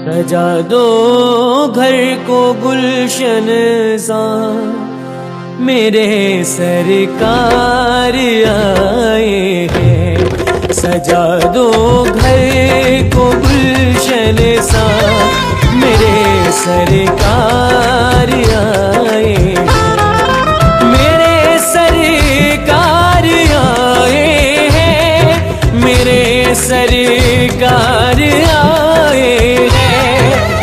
सजा दो घर को गुलशन सा, मेरे सरकार आए हैं। सजा दो घर को गुलशन सा, मेरे सरकार आए हैं। मेरे सरकार आए हैं, मेरे सरकार आए हैं।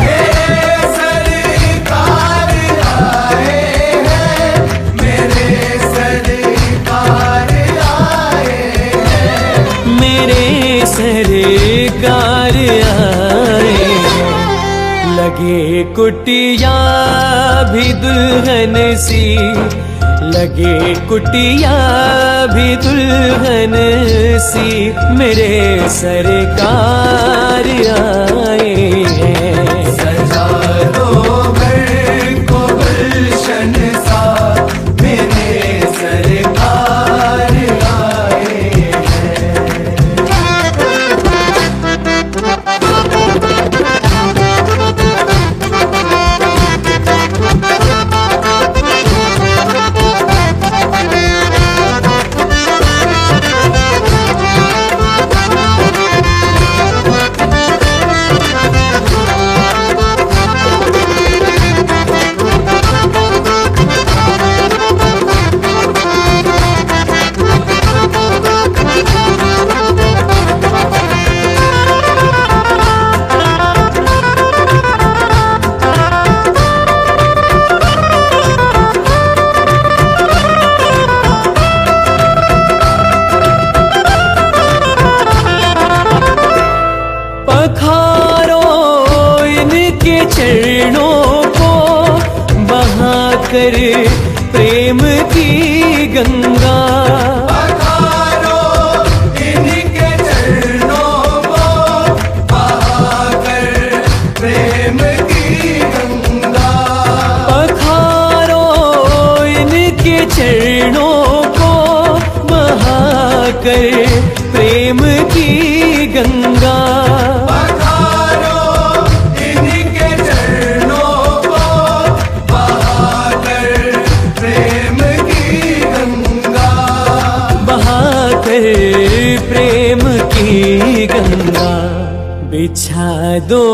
मेरे सरकार आए हैं, मेरे सरकार आए हैं। मेरे सरकार आए हैं। लगे कुटिया भी दुल्हन सी, लगे कुटिया भी दुल्हन सी, मेरे सरकार आए हैं। सजा दो घर को गुलशन सा, मेरे सरकार आए हैं। पखारो इनके चरणों को बहाकर प्रेम की गंगा। पखारो इनके चरणों को बहाकर प्रेम की गंगा। पखारो इनके चरणों को बहाकर प्रेम की गंगा। पखारो इनके चरणों को बहाकर प्रेम की गंगा। बहाकर प्रेम की गंगा। बिछा दो